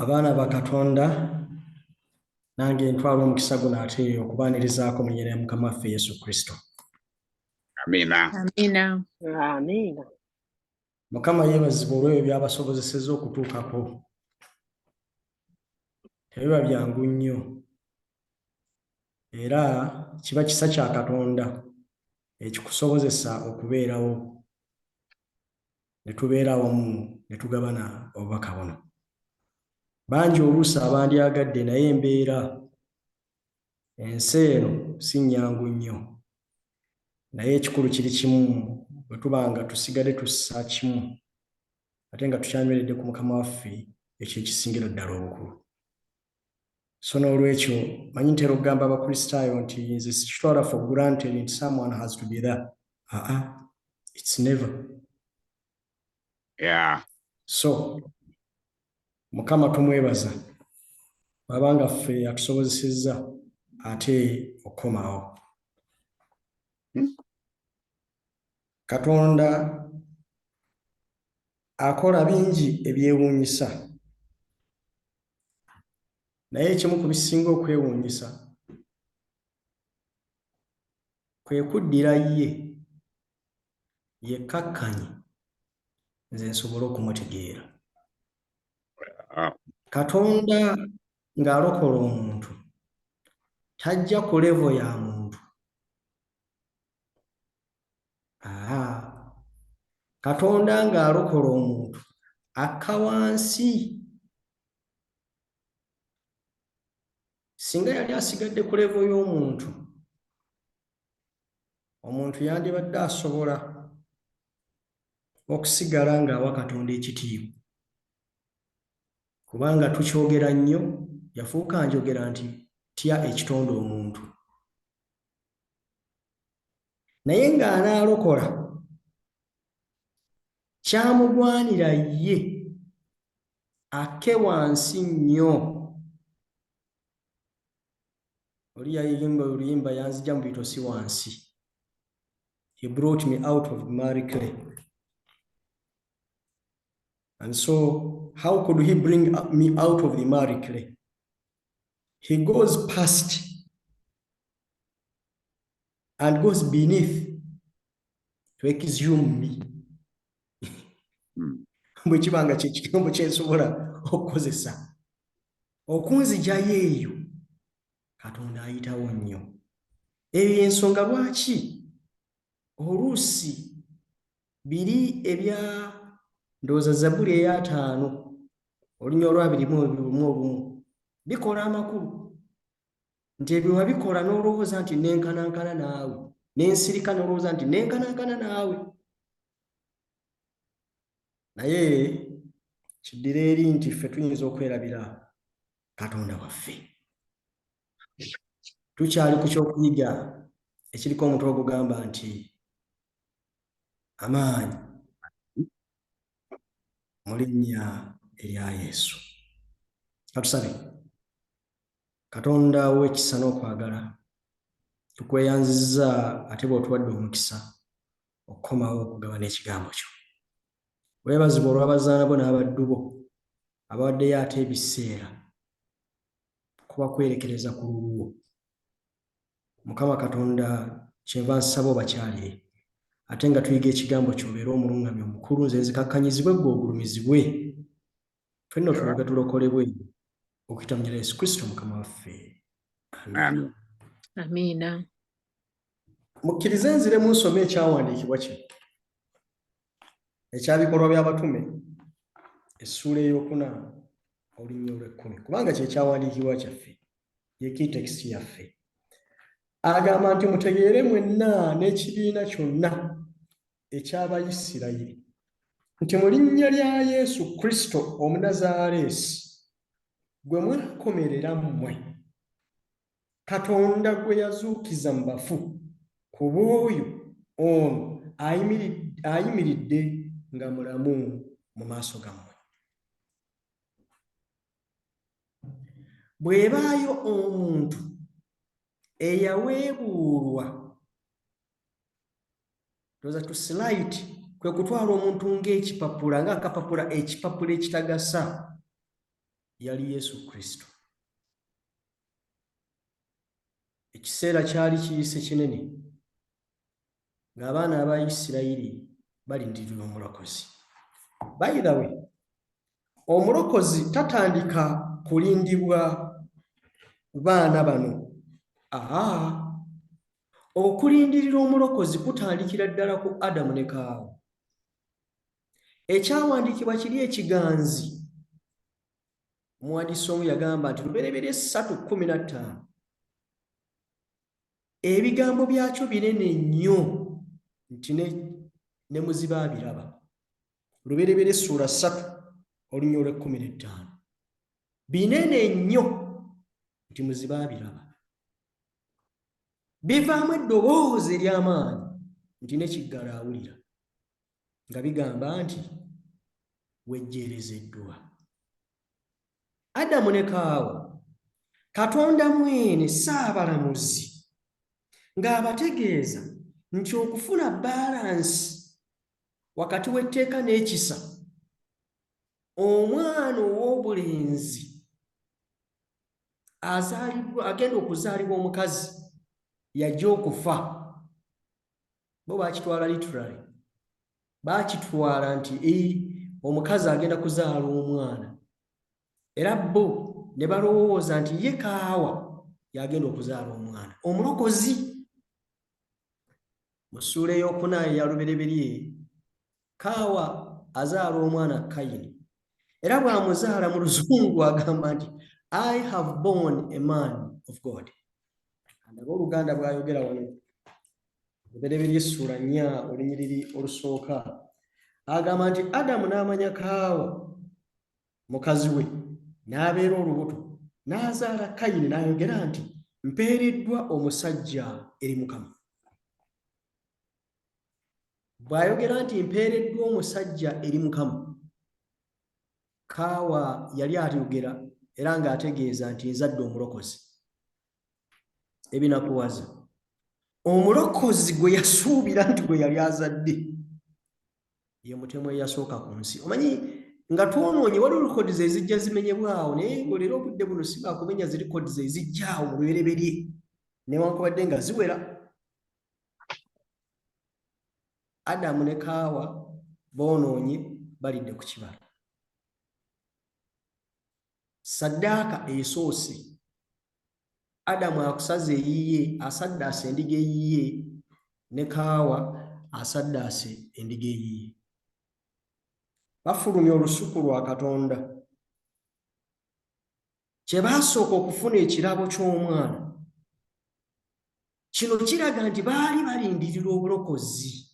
Abaana ba Katonda nange ntwala omukisa guno ate okubaanirizaako mu linnya lya Mukama waffe Yesu Kristo. Amina. Amina. Amina. Mukama yeebazibwe olw'ebyo by'abasobozesezza okutuukako. Tebiba byangu nnyo era kiba kisa kya Katonda ekikusobozesa okubeerawo ne tubeera wamu ne tugabana obubaka buno. Bangi oluusi abandyagadde naye embeera ensi eno si nnyangu nnyo, naye ekikulu kiri kimu, bwe tuba nga tusigadde tussa kimu ate nga tukyanyweredde ku Mukama waffe, ekyo ekisingira ddala obukulu. So n'olwekyo manyi ntera okugamba abakristaayo nti nze sikitwala for granted nti someone has to be there. It's never. Yeah. So Mukama tumwebaza babanga ffe atusobozesezza ate okukomawo. Katonda akola bingi ebyewuunyisa, naye ekimu ku bisinga okwewuunyisa kwe kuddira ye kakkanye nze nsobole okumutegeera. Katonda ng'alokola omuntu tajja ku level ya muntu. Katonda ng'alokola omuntu akka wansi. Singa yali asigadde ku level y'omuntu, omuntu yandibadde asobola okusigala ng'awa Katonda ekitiibwa, kubanga tukyogera nnyo, yafuuka njogera nti tya ekitonde omuntu. Naye ng'anaalokola kyamugwanira ye akke wansi nnyo. Oli yayimba oluyimba yanzija mu bitosi wansi. He brought me out of miry clay. And so how could he bring me out of the miry clay? He goes past and goes beneath to exhume me. Bwe kibanga kyekigambo kyensobola okukozesa okunzijayo eyo, Katonda ayitawo nnyo. Eyo y'ensonga lwaki oluusi biri ebya ndowooza Zabbuli eya 5 olunya olw'21 bikola amakulu nti ebyo wabikola n'olowooza nti nenkanankana naawe, n'ensirika n'olowooza nti nenkanankana naawe. Naye kiddira eri nti ffe tuyinza okwerabira Katonda waffe. Tukyali ku kyokuyiga ekiriko omutwe ogugamba nti amaanyi mu linnya erya Yesu. Katusabe. Katonda w'ekisa n'okwagala, tukweyanzizza ate bw'otuwadde omukisa okukomawo okugabana ekigambo kyo. Weebazibwe olw'abazaana bo n'abaddu bo abawaddeyo ate ebiseera kuba kwerekereza ku lulwo. Mukama Katonda kyenva nsaba obakyalire ate nga tuyiga ekigambo kyobeera omuluŋŋamya omukulu, nze nzikakkanyizibwe ggwe ogulumizibwe, ffenna otuloge tulokolebwe okuyita mu nnyina Yesu Kristo Mukama waffe. Amen. Amina. Mukkirize nziremu nsome ekyawandiikibwa kino ekyabikolwa by'abatume essuula ey'okuna olunya olw'10, kubanga kye kyawandiikibwa kyaffe, ye key text yaffe. Agamba nti mutegeere mwenna n'ekibiina kyonna eky'Abayisirayiri nti mu linnya lya Yesu Kristo Omunnazaaleesi gwe mwakomerera mmwe, Katonda gwe yazuukiza mu bafu, ku bw'oyo ono ayimiridde nga mulamu mu maaso gammwe. Bw'ebaayo omuntu eyaweebuulwa, ndowooza to slight kwe kutwala omuntu ng'ekipapula, ng'akapapula ekipapula ekitagasa, yali Yesu Kristo. Ekiseera kyali kiyise kinene ng'abaana aba Isirayiri balindirira omulokozi. By the way, omulokozi tatandika kulindibwa baana bano. Okulindirira omulokozi kutandikira ddala ku Adamu ne Kaawa. Ekyawandiikibwa kiri ekiganzi. Omuwandiisi omu yagamba nti Lubereberye 3:15 ebigambo byakyo binene nnyo nti ne muziba abiraba. Lubereberye ssuula 3:15 binene nnyo nti muziba abiraba. Bivaamu eddoboozi ery'amaanyi nti ne kiggala awulira nga bigamba nti wejjeerezeddwa. Adamu ne Kaawa, Katonda mwene Ssaabalamuzi ng'abategeeza nti okufuna baalansi wakati w'etteeka n'ekisa, omwana ow'obulenzi agenda okuzaalibwa omukazi yajja okufa. Bo baakitwala literally. Baakitwala nti omukazi agenda kuzaala omwana. Era bo ne balowooza nti ye Kaawa yagenda okuzaala omwana omulokozi. Mu ssuula ey'okuna eya Lubereberye, Kaawa azaala omwana Kayini. Era bw'amuzaala mu Luzungu agamba nti I have born a man of God. Oluganda bw'ayogera wano Lubereberye ssuula 4 olunyiriri olusooka agamba nti Adamu n'amanya Kaawa mukazi we, n'abeera olubuto, n'azaala Kayini, n'ayogera nti mpeereddwa omusajja eri Mukama. Bw'ayogera nti mpeereddwa omusajja eri Mukama, Kaawa yali ayogera era ng'ategeeza nti nzadde omulokozi. Ebinakuwaza omulokozi gwe yasuubira nti gwe yali azadde ye mutemu eyasooka ku nsi. Omanyi nga twonoonye waliwo likodi ze ezijja zimenyebwawo, naye leero obudde buno si baakumenya zi likodi ze ezijjaawo mu Lubereberye newankubadde nga ziwera. Adamu ne Kaawa boonoonye balidde ku kibala. Saddaaka esoose Adamu akusaze eyiye, asaddaase endiga eyiye, ne Kaawa asaddaase endiga eyiye. Bafulumya olusuku lwa Katonda. Kye baasooka okufuna ekirabo ky'omwana. Kino kiraga nti baali balindirira obulokozi.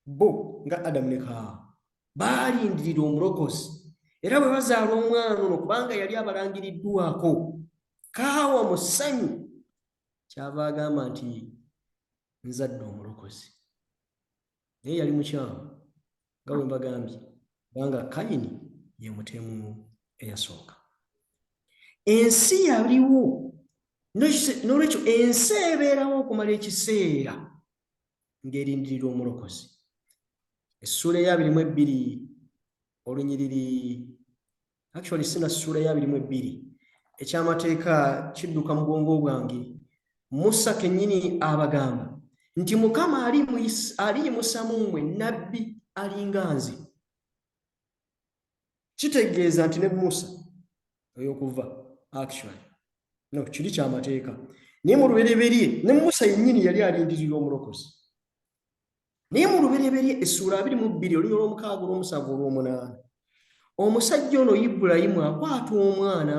Bo nga Adamu ne Kaawa baalindirira omulokozi. Era bwe bazaala omwana ono kubanga yali abalangiriddwako, Kaawa mu ssanyu kyava agamba nti nzadde omulokozi. Naye yali mukyamu nga bwe mbagambye, kubanga Kayini ye mutemu eyasooka. Ensi yaliwo, n'olwekyo ensi ebeerawo okumala ekiseera ng'erindirira omulokozi. Essuula eya 22 olunyiriri, actually sina ssuula ya 22, ekyamateeka kidduka mu bwongo bwange. Musa kennyini abagamba nti Mukama aliyimusa mu mmwe nnabbi alinga nze. Kitegeeza nti ne Musa ey'okuva actually no kiri kyamateeka, naye mu Lubereberye ne Musa yennyini yali alindirira omulokozi. Naye mu Lubereberye essuula 22 olunyiriri olw'omukaaga olw'omusanvu olw'omunaana, omusajja ono Ibulayimu akwata omwana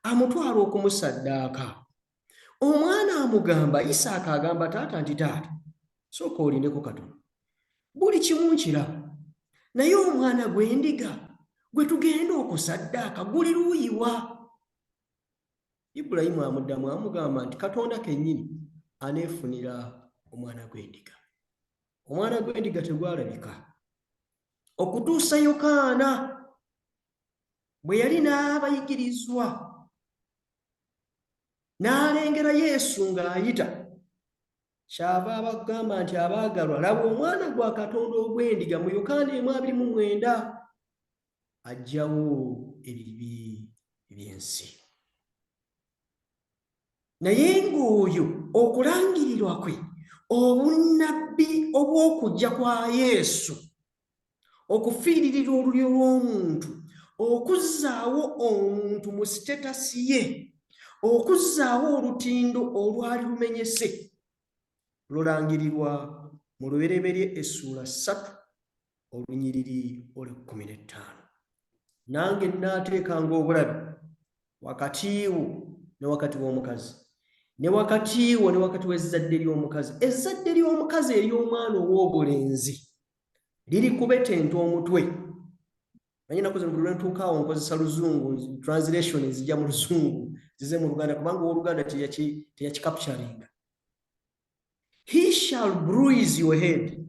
amutwala okumusaddaaka. Omwana amugamba, Isaaka agamba taata nti taata, sooka olindeko katono, buli kimu nkiraba, naye omwana gw'endiga gwe tugenda okusaddaaka guli luuyiwa? Ibulayimu amuddamu amugamba nti Katonda kennyini aneefunira omwana gw'endiga. Omwana gw'endiga tegwalabika okutuusa Yokaana bwe yali n'abayigirizwa n'alengera Yesu ng'ayita, kyava abagamba nti abaagalwa, laba omwana gwa Katonda ogw'endiga, mu Yokaana 1:29. ajjawo ebibi by'ensi. Naye ng'oyo okulangirirwa kwe obunnabbi obw'okujja kwa Yesu, okufiiririra olulyo lw'omuntu, okuzzaawo omuntu mu sitetasi ye, okuzzaawo olutindo olwali lumenyese, lulangirirwa mu lubereberye essuula 3 olunyiriri olw'15. Nange nnaateekanga obulabe wakati wo ne wakati w'omukazi, ne wakati wo ne wakati w'ezzadde ly'omukazi. Ezzadde ly'omukazi ery'omwana ow'obulenzi liri kubetenta omutwe. Manyi ennaku zino buli lwe ntuuka awo nkozesa Luzungu, translation zijja mu Luzungu zize mu Luganda kubanga ow'Oluganda teyakicapturinga. He shall bruise your head.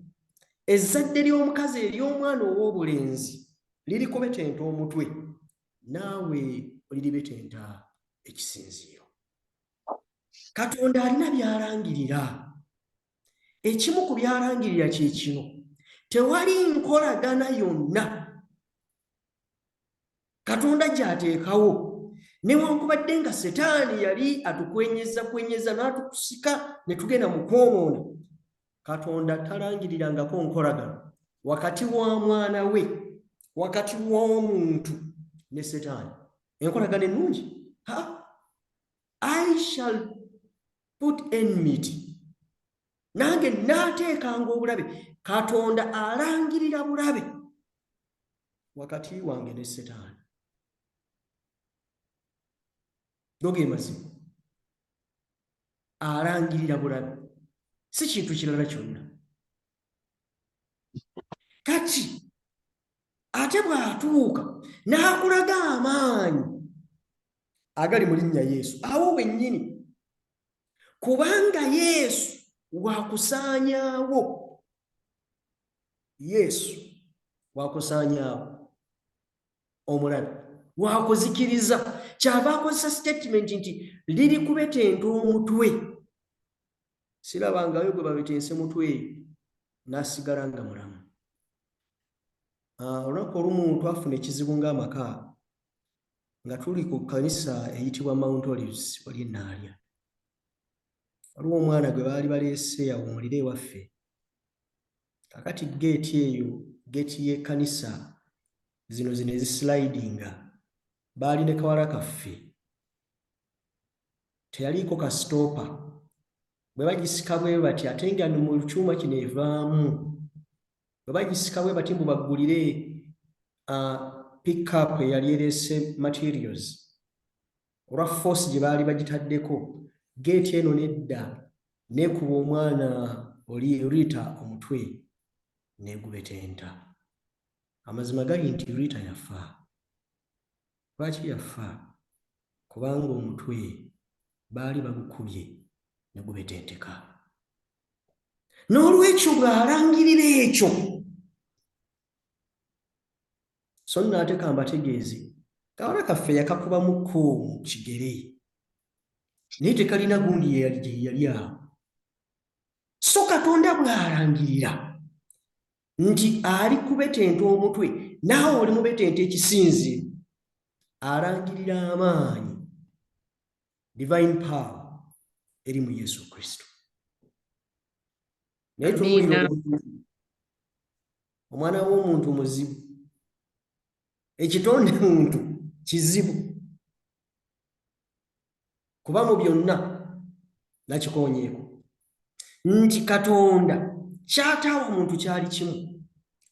Ezzadde ly'omukazi ery'omwana ow'obulenzi liri kubetenta omutwe, naawe oliribetenta ekisinziiro. Katonda alina by'alangirira. Ekimu ku by'alangirira kye kino: tewali nkolagana yonna Katonda gy'ateekawo, newankubadde nga Setaani yali atukwenyeza n'atukusika ne tugenda mu kwonoona. Katonda talangirirangako nkolagano wakati wa mwana we, wakati w'omuntu ne Setaani. Enkolagano ennungi. I shall put enmity. Nange naateekanga obulabe. Katonda alangirira bulabe wakati wange ne Setaani. Doge mazima. Alangirira bulabe. Si kintu kirala kyonna. Kati ate bw'atuuka n'akulaga amaanyi agali mu linnya Yesu, awo wennyini, kubanga Yesu wakusaanyaawo. Yesu wakusaanyaawo omulabe, wakuzikiriza. Kyava akozesa statement nti liri kubetenta omutwe. Sirabangayo gwe babetense mutwe n'asigala nga mulamu. Olunaku olumu twafuna ekizibu ng'amaka nga tuli ku kkanisa eyitibwa Mount Olives wali e Naalya. Waliwo omwana gwe baali baleese awumulire ewaffe. Kakati geeti eyo, geeti y'ekkanisa zino ezislidinga, baali ne kawala kaffe, teyaliiko kasitoopa. Bwe bagisika bwe bati ate nga mu kyuma kino evaamu, bwe bagisika bwe bati mbu baggulire pick-up eyali ereese materials, olwa force gye baali bagitaddeko, geeti eno nedda neekuba omwana oli Rita omutwe negubetenta. Amazima gali nti Rita yafa. Lwaki yafa? Kubanga omutwe baali bagukubye negubetenteka. N'olwekyo bw'alangirira ekyo, so nate kambategeeze, kawala kaffe yakakubamuko mu kigere, naye tekalina gundi yali awo. So Katonda bw'alangirira nti ali kubetenta omutwe, naawe oli mubetenta ekisinziiro, alangirira amaanyi, divine power eri mu Yesu Kristo. Naye tumuwulira omwana w'omuntu muzibu, ekitonde muntu kizibu, kuba mu byonna nakikoonyeeko nti Katonda ky'ataawa muntu kyali kimu,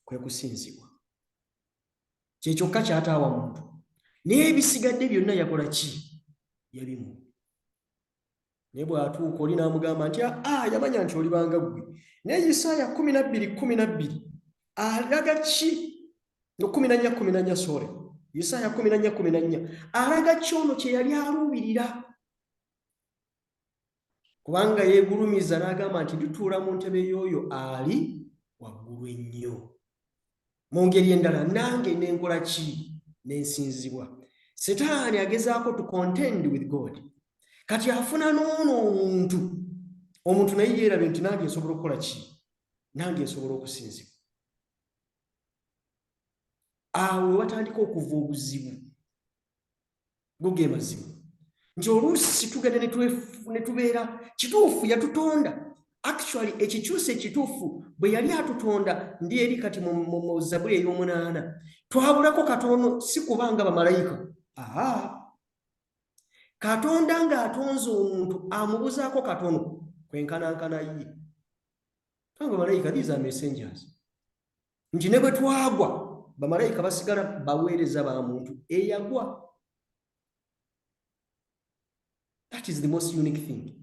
kwe kusinzibwa. Kye kyokka ky'ataawa muntu, naye ebisigadde byonna yakola ki? Yabimu. Naye bw'atuuka oli n'amugamba nti yamanya nti olibanga ggwe. Naye Isaaya 12:12 alaga ki? 14:14 sorry. Isaaya 14:14 alaga ki ono kye yali aluubirira? Kubanga yeegulumiza n'agamba nti lituula mu ntebe y'oyo ali waggulu ennyo. Mu ngeri endala nange nenkola ki? Nensinzibwa. Setaani agezaako to contend with God. Kati afuna n'ono omuntu naye yeerabe nti nange nsobola okukola ki? Nange nsobola okusinzibwa. awo watandika okuva obuzibu goge mazibu nti oluusi tugenda ne tubeera kituufu yatutonda actually ekikyusa ekituufu bwe yali atutonda ndi eri kati mu Zabbuli ey'omunaana twabulako katono si kubanga bamalayika Katonda ng'atonze omuntu amubuzaako katono kwenkanankana ye tanga malayika these are messengers nti ne bwe twagwa bamalayika basigala baweereza ba muntu eyagwa. That is the most unique thing.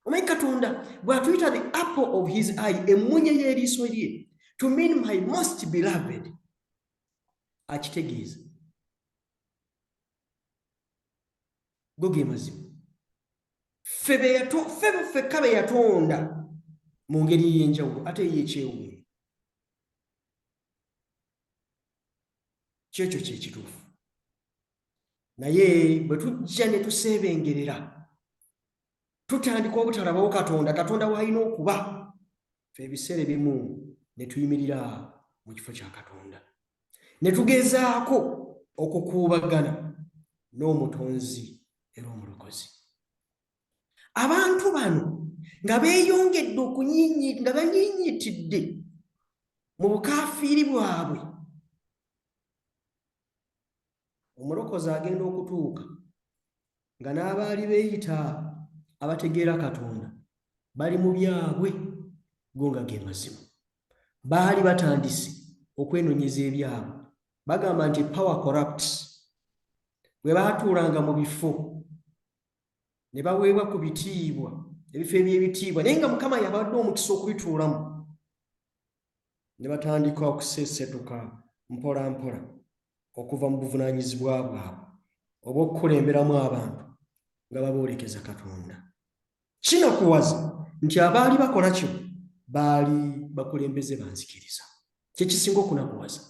Omai Katonda bw'atuyita the apple of his eye emmunye y'eriiso lye to mean my most beloved akitegeeza goge mazibu ffe be yatonda mu ngeri y'enjawulo ate y'ekyewuunyo kyekyo kyekituufu naye bwe tujja ne tuseebengerera tutandika obutalabawo Katonda w'alina okuba ffe ebiseera ebimu ne tuyimirira mu kifo kya Katonda ne tugezaako okukuubagana n'omutonzi era omulokozi. Abantu bano nga beeyongedde nga banyinyitidde mu bukaafiiri bwabwe, omulokozi agenda okutuuka nga n'abaali beeyita abategeera Katonda bali mu byabwe go nga ge mazimu. Baali batandise okwenonyeza ebyabwe, bagamba nti power corrupts. Bwe baatuulanga mu bifo ne baweebwa ku bitiibwa, ebifo eby'ebitiibwa, naye nga Mukama yabawadde omukisa okubituulamu, ne batandika okuseesetuka mpola mpola okuva mu buvunaanyizibwa bwabwe obw'okukulemberamu abantu nga baboolekeza Katonda. Kinakuwaza nti abaali bakola kino baali bakulembeze banzikiriza. Kyekisinga okunakuwaza.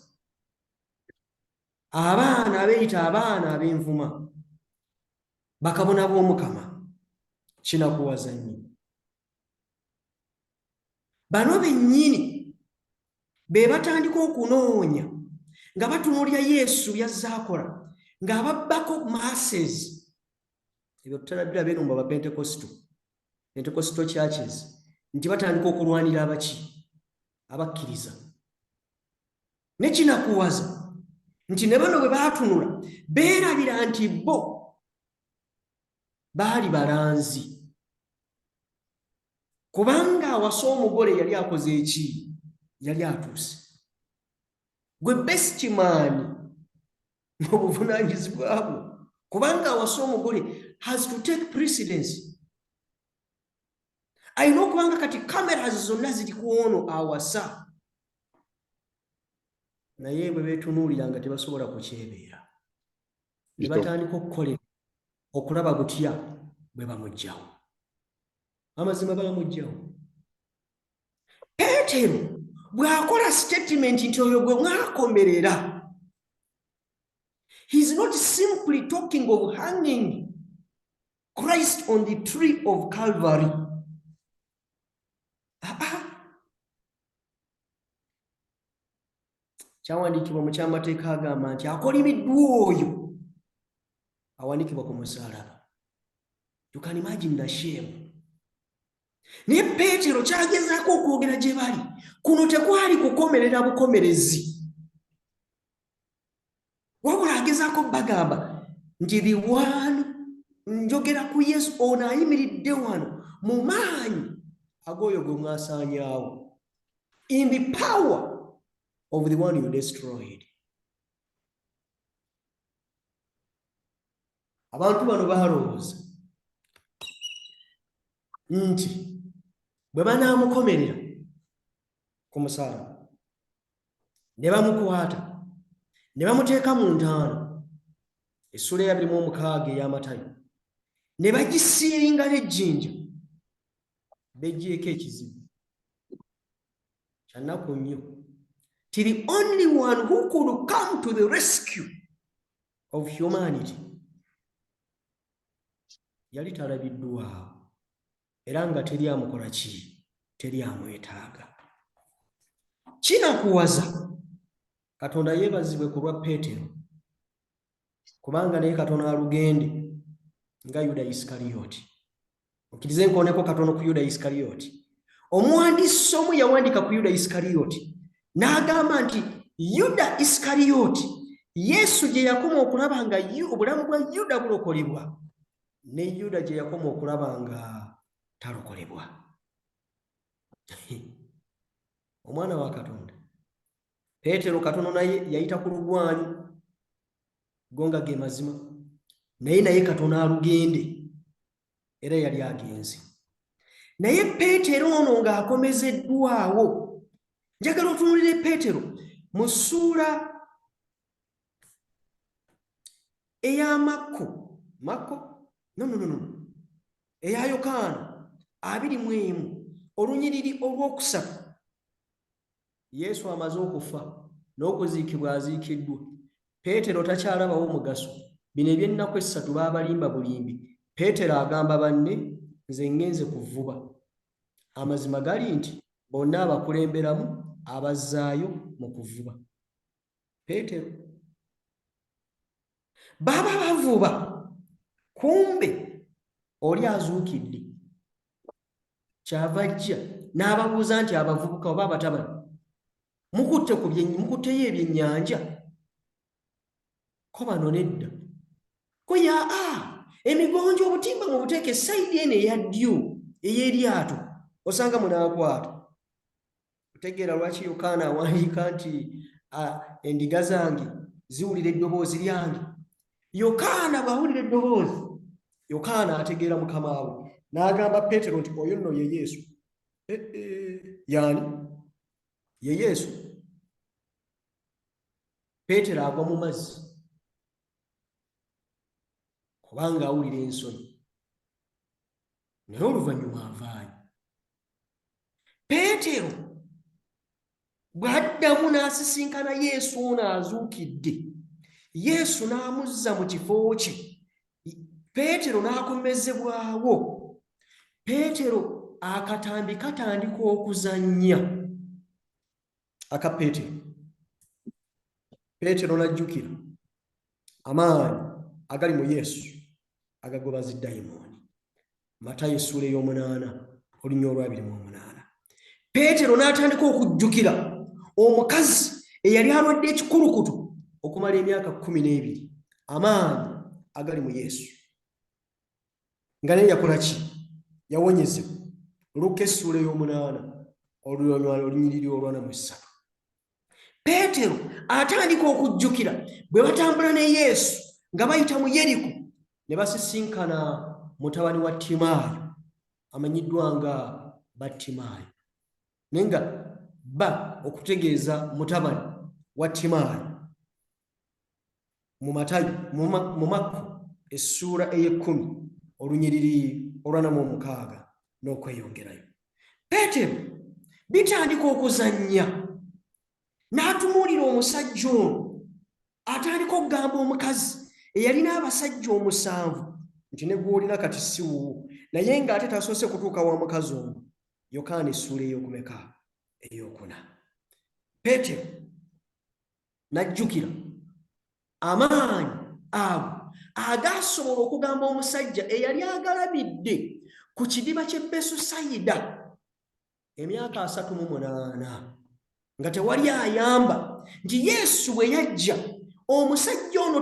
Abaana abeeyita abaana ab'envuma, bakabona b'Omukama, kinakuwaza nnyo. Bano bennyini be batandika okunoonya nga batunuulira Yesu by'azze akola, ng'ababbako masses. Ebyo tutaladdira beeno mu Pentecostal churches nti batandika okulwanira abaki? Abakkiriza. Ne kinakuwaza nti ne bano bwe baatunula beerabira nti bo baali balanzi, kubanga awasa omugole yali akoze eki? Yali atuuse. Gwe best man mu buvunaanyizibwa bwo, kubanga awasa omugole has to take precedence. Ayina okubanga kati cameras zonna ziri ku ono awasa, naye bwe beetunuulira nga tebasobola kukyebeera, ne batandika okukolera okulaba gutya bwe bamuggyawo. Amazima bamuggyawo. Peetero bw'akola statement nti oyo gwe mwakomerera, he's not simply talking of hanging Christ on the tree of Calvary. Kyawandiikibwa mu kyamateeka agamba nti akolimiddwa oyo awanikibwa ku musaalaba. You can imagine the shame. Naye Peetero kyagezaako okwogera gye bali, kuno tekwali kukomerera bukomerezi, wabula agezaako bagamba nti biwaanu njogera ku Yesu ono ayimiridde wano mu maanyi ag'oyo gwe mwasaanyaawo, in the power of the one you destroyed. Abantu bano balowooza nti bwe banaamukomerera ku musaalaba ne bamukwata ne bamuteeka mu ntaana, essula ya 26 ey'Amatayo, ne bagisiringa n'ejjinja, beggyeko ekizibu. Kyannaku nnyo. The only one who could come to the rescue of humanity yali talabiddwa, era nga teri amukola ki? Teri amwetaaga. Kinakuwaza Katonda yeebazibwe ku lwa Peetero, kubanga naye Katonda alugende nga Yuda Isikaliyooti. Okkirize nkooneko katono ku Yuda Isikaliyooti. Omuwandiisi omu yawandiika ku Yuda Isikaliyooti n'agamba nti Yuda Isikaliyooti Yesu gye yakoma okulaba nga obulamu bwa Yuda bulokolebwa, ne Yuda gye yakoma okulaba nga talokolebwa. Omwana wa Katonda Peetero katono naye yayita ku lugwanyi gonga ge mazima, naye Katonda alugende era yali agenze. Naye Peetero ono ng'akomezeddwawo, njagala otunuulire Peetero mu ssuula eya eya Yokaana 21 olunyiriri olwokusatu. Yesu amaze okufa n'okuziikibwa aziikiddwa. Peetero takyalabawo mugaso. Bino eby'ennaku essatu baabalimba bulimbi. Peetero agamba banne, nze ngenze kuvuba. Amazima gali nti bonna abakulemberamu abazzaayo mu kuvuba. Peetero baba bavuba, kumbe oli azuukidde. Kyava ajja n'ababuuza nti abavubuka oba abatabani mukutteyo ebyennyanja? Ko bano nedda. Ko emigonjo obutimba mu buteeke sayidi eno eya ddyo ey'eryato osanga munaakwata. Otegeera lwaki Yokaana awandiika nti endiga zange ziwulira eddoboozi lyange. Yokaana bw'awulira eddoboozi, Yokaana ategeera mukama we, n'agamba Peetero nti oyo nno ye Yesu. Yaani? Ye Yesu. Peetero agwa mu mazzi kubanga awulira ensonyi, naye oluvannyuma avaayo. Peetero bw'addamu n'asisinkana Yesu ono azuukidde, Yesu n'amuzza mu kifo kye, Peetero n'akomezebwawo. Peetero akatambi katandika okuzannya aka Peetero. Peetero n'ajjukira amaanyi agali mu Yesu agagoba ziddayimooni. Matayo essuula ey'omunaana olunya olw'28. Peetero n'atandika okujjukira omukazi eyali alwadde ekikulukutu okumala emyaka 12, amaanyi agali mu Yesu. Nga naye yakola ki? Yawonyezebwa. Luka essuula ey'omunaana olunyiriri olw'43. Peetero atandika okujjukira bwe batambula ne Yesu nga bayita mu Yeriko ne basisinkana mutabani wa Timaayo amanyiddwa nga Battimaayo, naye nga ba okutegeeza mutabani wa Timaayo. Mu Makko essuula ey'e10 olunyiriri olw'46 n'okweyongerayo. Peetero bitandika okuzannya, n'atunuulira omusajja ono atandika okugamba omukazi eyalina abasajja 7 nti ne gw'olina kati si wuwo, naye ng'ate tasoose kutuuka wa mukazi ono. Yokaana essuula ey'okuna. Peetero n'ajjukira amaanyi ago agaasobola okugamba omusajja eyali agalabidde ku kidiba ky'e Besusayida emyaka 38 nga tewali ayamba, nti Yesu bwe yajja omusajja ono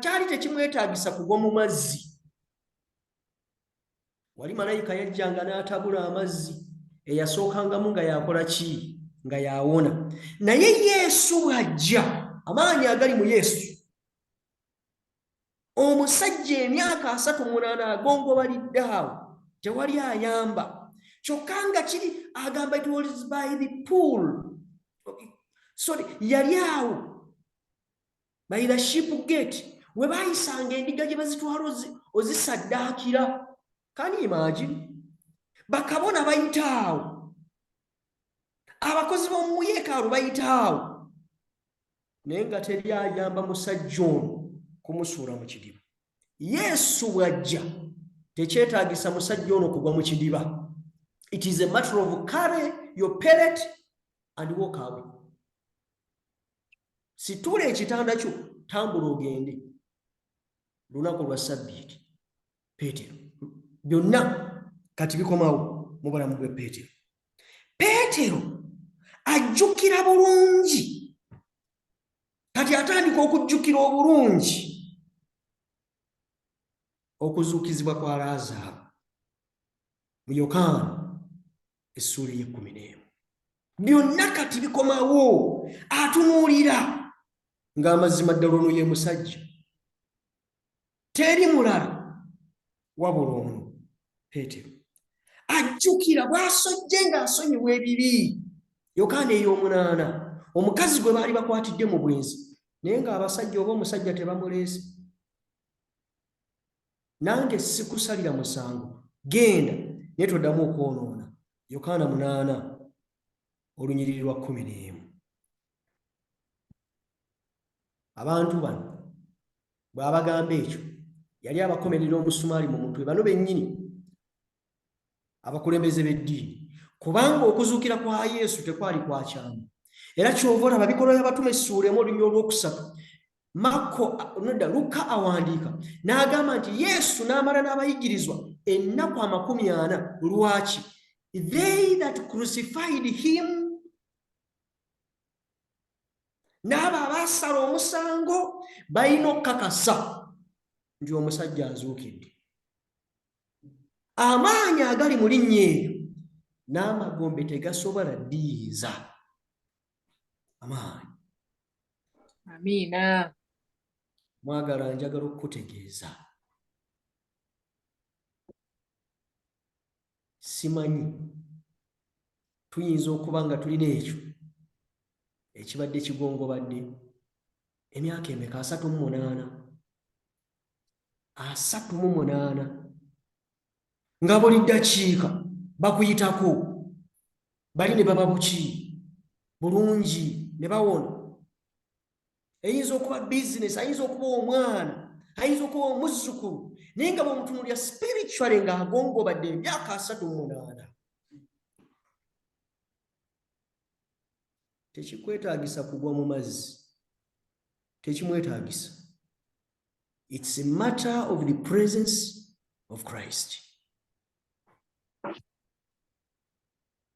kyali tekimwetaagisa kugwa mu mazzi. Wali malayika yajjanga n'atabula amazzi, eyasookangamu nga yakola ki? Nga yawona. Naye Yesu bw'ajja, amaanyi agali mu Yesu, omusajja emyaka 38 agongobalidde awo, tewali ayamba. Kyokka nga kiri agamba it was by the pool. Sorry, yali awo by the ship gate, we bayisanga endiga gye bazitwala ozisaddaakira. Can you imagine? Bakabona bayita awo, abakozi b'omu yeekaalu bayita awo, naye nga teri ayamba musajja ono kumusuula mu kidiba. Yesu bw'ajja tekyetaagisa musajja ono kugwa mu kidiba. It is a matter of carry your pellet and walk away. situla ekitanda kyo tambula ogende lunaku lwa Ssabbiiti. Peetero byonna kati bikomawo mu bulamu bwe Peetero. Peetero ajjukira bulungi, kati atandika okujjukira obulungi okuzuukizibwa kwa Laazaalo mu Yokaana essuula ey'ekkumi. Byonna kati bikomawo, atunuulira ng'amazima ddala ono ye musajja, teri mulala wabula ono Peetero. Ajjukira bw'asojje ng'asonyiwa ebibi. Yokaana ey'omunaana, omukazi gwe baali bakwatidde mu bwenzi, naye ng'abasajja oba omusajja tebamuleese. Nange sikusalira musango, genda naye toddamu okwonoona. Yokaana 8 olunyiriri lwa 11. Abantu bano bw'abagamba ekyo yali abakomerera omusumaali mu mutwe, bano bennyini abakulembeze b'eddiini, kubanga okuzuukira kwa Yesu tekwali kwa kyamu. Era kyova olaba Bikolwa by'Abatume essuula 1 olunyiriri olwokusatu, Luka awandiika n'agamba nti Yesu n'amala n'abayigirizwa ennaku 40. Lwaki? They that crucified him, n'abo abaasala omusango balina okukakasa nti omusajja azuukidde. Amaanyi agali mu linnya eryo n'amagombe tegasobola ddiyiza amaanyi. Amiina. Mwagala njagala okukutegeeza, simanyi tuyinza okuba nga tulina ekyo ekibadde kigongobadde emyaka emeka? 38. 38 nga buli ddakiika bakuyitako, bali ne baba buki bulungi ne bawona. Eyinza okuba bizinesi, ayinza okuba omwana, ayinza okuba omuzzukulu, naye nga bw'omutunuulira spiritually ng'agongobadde emyaka 38. Tekikwetaagisa kugwa mu mazzi, tekimwetaagisa. It's a matter of the presence of Christ.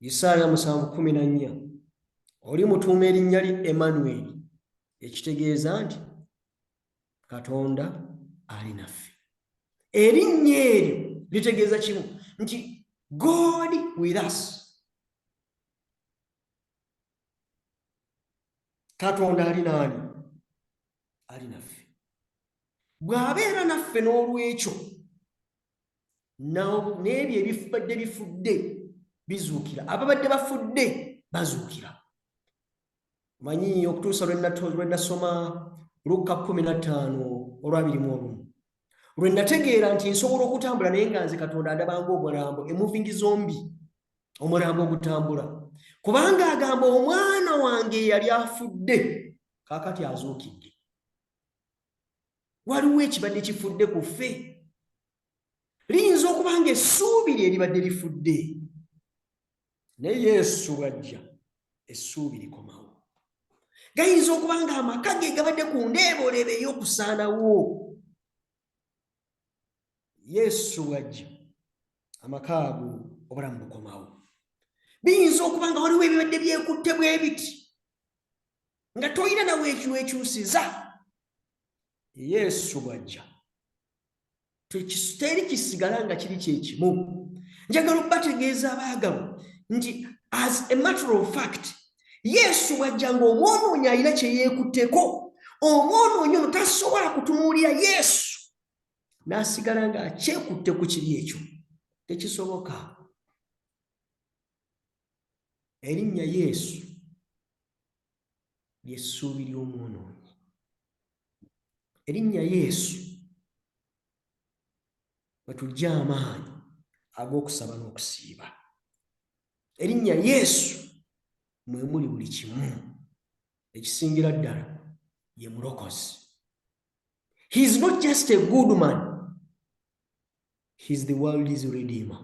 Isaaya 7:14 oli mutuuma erinnya lye Emmanuel, ekitegeeza nti Katonda ali naffe. Erinnya eryo litegeeza kimu, nti God with us. Katonda ali nani? Ali naffe. Bw'abeera naffe n'olwekyo n'ebyo ebibadde bifudde bizuukira, ababadde bafudde bazuukira. Manyi okutuusa lwe nasoma Luka 15:21, lwe nategeera nti nsobola okutambula naye nga nze Katonda andabanga omulambo, emoving zombie, omulambo ogutambula, kubanga agamba omwana wange yali afudde kaakati azuukidde. Waliwo ekibadde kifudde ku ffe. Liyinza okuba nga essuubi lye libadde lifudde, naye Yesu bw'ajja essuubi likomawo. Gayinza okuba nga amaka ge gabadde ku ndeebolebe ey'okusaanawo. Yesu bw'ajja amaka ago obulamu bukomawo. Biyinza okuba nga waliwo ebibadde byekutte bwe biti nga toyina nawe ekiwekyusiza. Yesu bw'ajja teri kisigala nga kiri kyekimu. Njagala okubategeeza abaagalwa nti as a matter of fact, Yesu bw'ajja ng'omwonoonyi alina kye yeekutteko, omwonoonyi ono tasobola kutunuulira Yesu n'asigala ng'akyekutte ku kiri ekyo. Tekisoboka. Erinnya Yesu ly'essuubi ly'omwonoonyi. Erinnya Yesu we tujja amaanyi ag'okusaba n'okusiiba. Erinnya Yesu mwe muli buli kimu. Ekisingira ddala ye mulokozi. He is not just a good man, he is the world's redeemer.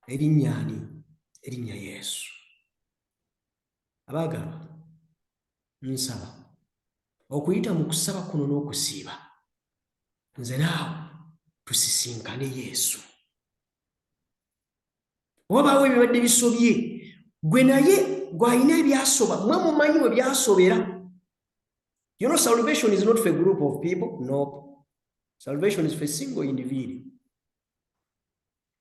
Erinnya ani? Erinnya Yesu. Abaagalwa, nsaba okuyita mu kusaba kuno n'okusiiba nze naawe tusisinkane Yesu. Wabaawo ebibadde bisobye gwe naye gw'alina ebyasoba mwe mumanyi bwe byasobera. You know, salvation is not for a group of people. No. Salvation is for a single individual.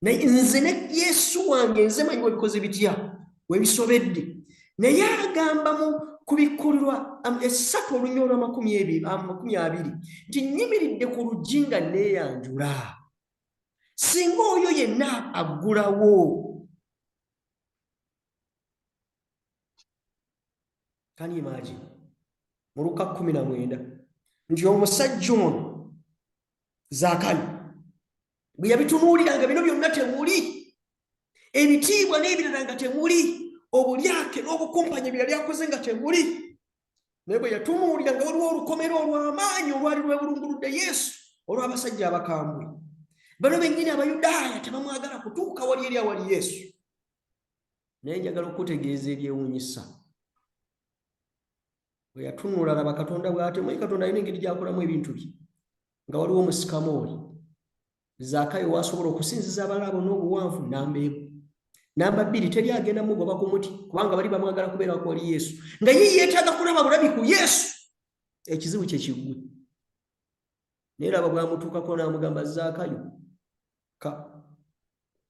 Naye nze ne Yesu wange nze manyi webikoze bitya webisobedde. Naye agamba mu kubikkulirwa 3:20 nti nyimiridde ku luggi nga neeyanjula. Singa oyo yenna aggulawo. Can you imagine? Mu Luka 19 nti omusajja ono Zaakayo bwe yabitunuulira nga bino byonna temuli, ebitiibwa n'ebirala nga temuli, obulyake n'obukumpanya bye yali akoze nga temuli, naye bwe yatunuulira nga waliwo olukomero olw'amaanyi olwali lwebulunguludde Yesu olw'abasajja abakambwe. Bano bennyini Abayudaaya tebamwagala kutuuka wali eri awali Yesu. Naye njagala okutegeeza ebyewuunyisa. Bwe yatunula laba Katonda bw'atyo, manyi Katonda alina engeri gy'akolamu ebintu bye. Nga waliwo omusikamooli Zaakayo wasobola okusinziza abalabo n'obuwanvu namba 1. Namba 2 teri agenda mugoba ku muti kubanga bali bamwagala kubeera kwali Yesu. Nga ye yeetaaga kulaba bulabi ku Yesu. Ekizibu kye kiggwe. Naye laba bw'amutuukako n'amugamba Zaakayo,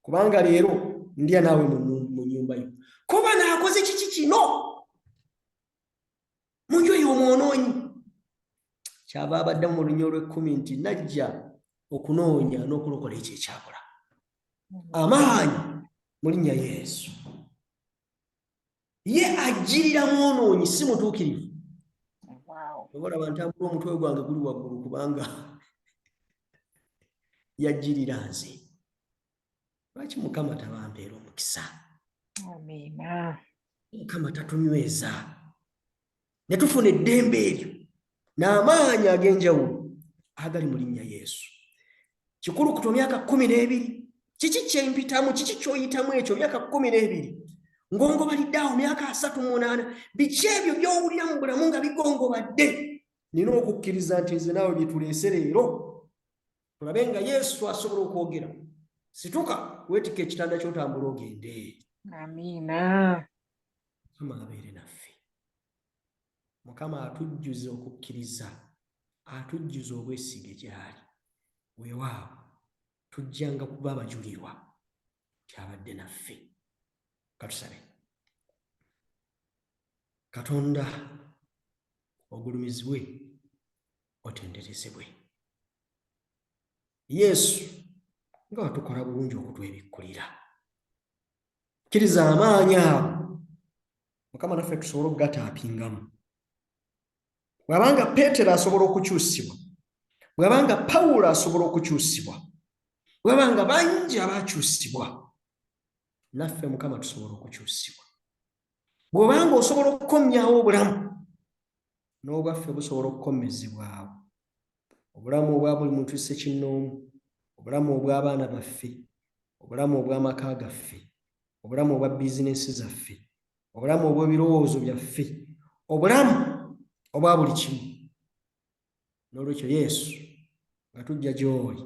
kubanga leero ndya naawe mu nnyumba yo. Kuba naakoze kiki kino? Munju eyo omwonoonyi. Kyava abadde mu lunya olw'ekkumi nti najja okunoonya n'okulokola ekyo ekyakola. Amaanyi mu linnya Yesu. Ye ajjirira mwonoonyi si mutuukirivu. Olaba ntambula omutwe gwange guli waggulu kubanga yajjirira nze. Lwaki Mukama tabampeera omukisa? Amina. Mukama tatunyweza. Ne tufuna eddembe eryo n'amaanyi ag'enjawulo agali mu linnya Yesu. Kikulu ku myaka 12. Kiki kyempitamu, kiki kyoyitamu ekyo myaka 12? Ngongobalidde awo myaka 38. Biki ebyo by'owulira mu bulamu nga bigongobadde? Nina okukkiriza nti nze naawe bye tuleese leero tulabe nga Yesu asobola okwogera. Situka weetika ekitanda ky'otambula ogende. Amina. Mukama abeere naffe. Mukama atujjuze okukkiriza, atujjuze obwesige gy'ali. Weewaawo tujjanga kuba abajulirwa kyabadde naffe. Katusabe. Katonda ogulumizibwe, otenderezebwe. Yesu nga watukola bulungi okutwebikkulira. Kkiriza amaanyi ago Mukama naffe tusobole okugataapingamu. Bw'abanga Peetero asobola okukyusibwa, bw'abanga Pawulo asobola okukyusibwa, bw'abanga bangi abaakyusibwa, naffe Mukama tusobola okukyusibwa. Bw'obanga osobola okukomyawo obulamu, n'obwaffe busobola okukomezebwawo. Obulamu obwa buli muntu ssekinnoomu, obulamu obw'abaana baffe, obulamu obw'amaka gaffe, obulamu obwa bizinensi zaffe, obulamu obw'ebirowoozo byaffe, obulamu obwa buli kimu. N'olwekyo Yesu nga tujja gy'oli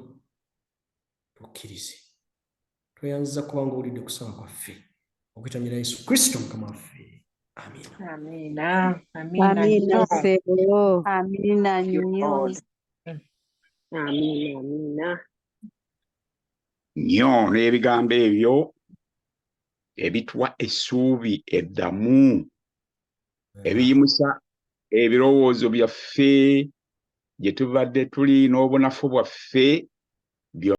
tukkirize. Tweyanziza kubanga owulidde kusaba kwaffe okutamira Yesu Kristo Mukama waffe. Amina. Amina. Amina sebo. Amina nnyo. Amina. Nnyo n'ebigambo ebyo ebituwa essuubi eddamu ebiyimusa ebirowoozo byaffe gye tubadde tuli n'obunafu bwaffe